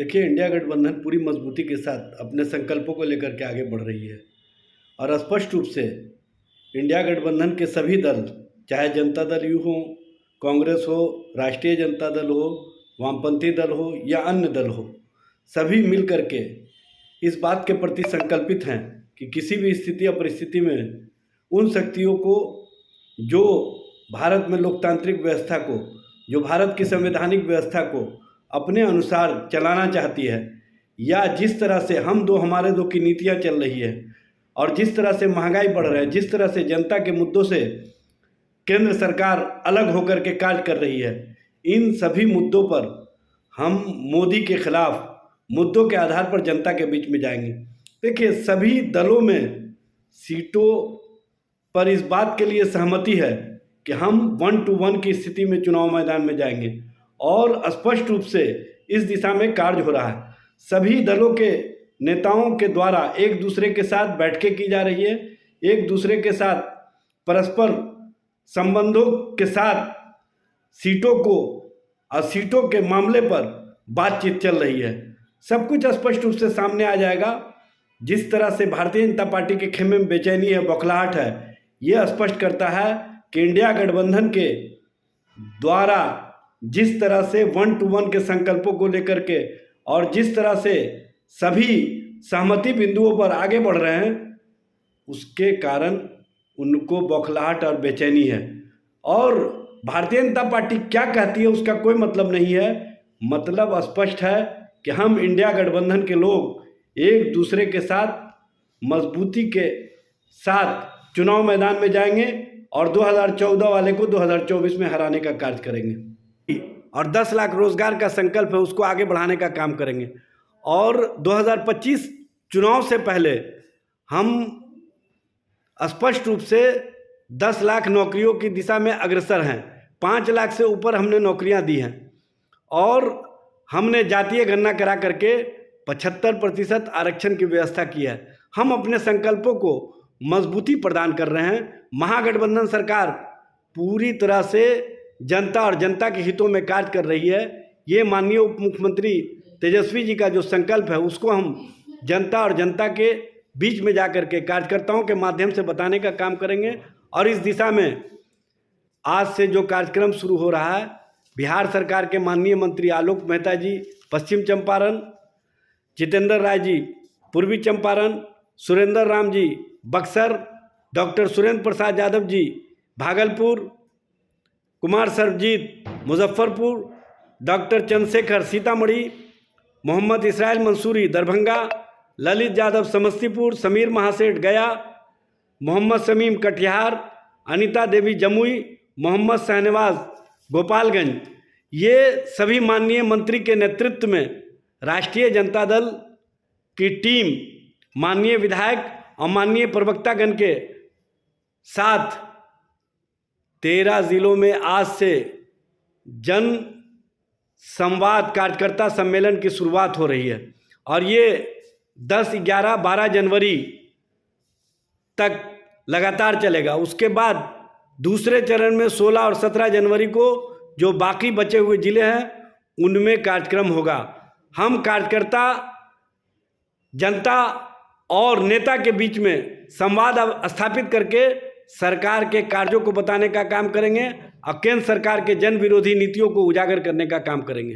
देखिए, इंडिया गठबंधन पूरी मजबूती के साथ अपने संकल्पों को लेकर के आगे बढ़ रही है और स्पष्ट रूप से इंडिया गठबंधन के सभी दल, चाहे जनता दल यू हो, कांग्रेस हो, राष्ट्रीय जनता दल हो, वामपंथी दल हो या अन्य दल हो, सभी मिल करके इस बात के प्रति संकल्पित हैं कि किसी भी स्थिति या परिस्थिति में उन शक्तियों को जो भारत में लोकतांत्रिक व्यवस्था को, जो भारत की संवैधानिक व्यवस्था को अपने अनुसार चलाना चाहती है, या जिस तरह से हमारे दो की नीतियाँ चल रही है और जिस तरह से महंगाई बढ़ रहा है, जिस तरह से जनता के मुद्दों से केंद्र सरकार अलग होकर के कार्य कर रही है, इन सभी मुद्दों पर हम मोदी के खिलाफ मुद्दों के आधार पर जनता के बीच में जाएंगे। देखिए, सभी दलों में सीटों पर इस बात के लिए सहमति है कि हम 1 to 1 की स्थिति में चुनाव मैदान में जाएंगे और स्पष्ट रूप से इस दिशा में कार्य हो रहा है। सभी दलों के नेताओं के द्वारा एक दूसरे के साथ बैठकें की जा रही है, एक दूसरे के साथ परस्पर संबंधों के साथ सीटों को और सीटों के मामले पर बातचीत चल रही है। सब कुछ स्पष्ट रूप से सामने आ जाएगा। जिस तरह से भारतीय जनता पार्टी के खेमे में बेचैनी है, बौखलाहट है, यह स्पष्ट करता है कि इंडिया गठबंधन के द्वारा जिस तरह से 1 to 1 के संकल्पों को लेकर के और जिस तरह से सभी सहमति बिंदुओं पर आगे बढ़ रहे हैं, उसके कारण उनको बौखलाहट और बेचैनी है। और भारतीय जनता पार्टी क्या कहती है उसका कोई मतलब नहीं है। मतलब स्पष्ट है कि हम इंडिया गठबंधन के लोग एक दूसरे के साथ मजबूती के साथ चुनाव मैदान में जाएंगे और 2014 वाले को 2024 में हराने का कार्य करेंगे और 10 लाख रोजगार का संकल्प है उसको आगे बढ़ाने का काम करेंगे। और 2025 चुनाव से पहले हम स्पष्ट रूप से 10 लाख नौकरियों की दिशा में अग्रसर हैं। 5 लाख से ऊपर हमने नौकरियां दी हैं और हमने जातीय गणना करा करके 75% आरक्षण की व्यवस्था की है। हम अपने संकल्पों को मजबूती प्रदान कर रहे हैं। महागठबंधन सरकार पूरी तरह से जनता और जनता के हितों में कार्य कर रही है। ये माननीय उप मुख्यमंत्री तेजस्वी जी का जो संकल्प है उसको हम जनता और जनता के बीच में जाकर के कार्यकर्ताओं के माध्यम से बताने का काम करेंगे। और इस दिशा में आज से जो कार्यक्रम शुरू हो रहा है, बिहार सरकार के माननीय मंत्री आलोक मेहता जी पश्चिम चंपारण, जितेंद्र राय जी पूर्वी Champaran, Surendra Ram ji Buxar, doctor Surendra Prasad Yadav ji Bhagalpur, Kumar Sarabjit Muzaffarpur, doctor Chandrashekhar Sitamarhi, Mohammad Israel Mansuri Darbhanga, Lalit Yadav Samastipur, Sameer Mahaseth गया, मोहम्मद शमीम कटिहार, अनीता देवी जमुई, मोहम्मद शाहनवाज गोपालगंज, ये सभी माननीय मंत्री के नेतृत्व में राष्ट्रीय जनता दल की टीम माननीय विधायक और माननीय प्रवक्तागण के साथ 13 जिलों में आज से जन संवाद कार्यकर्ता सम्मेलन की शुरुआत हो रही है और ये 10, 11, 12 जनवरी तक लगातार चलेगा। उसके बाद दूसरे चरण में 16 और 17 जनवरी को जो बाकी बचे हुए ज़िले हैं उनमें कार्यक्रम होगा। हम कार्यकर्ता जनता और नेता के बीच में संवाद स्थापित करके सरकार के कार्यों को बताने का काम करेंगे और केंद्र सरकार के जन विरोधी नीतियों को उजागर करने का काम करेंगे।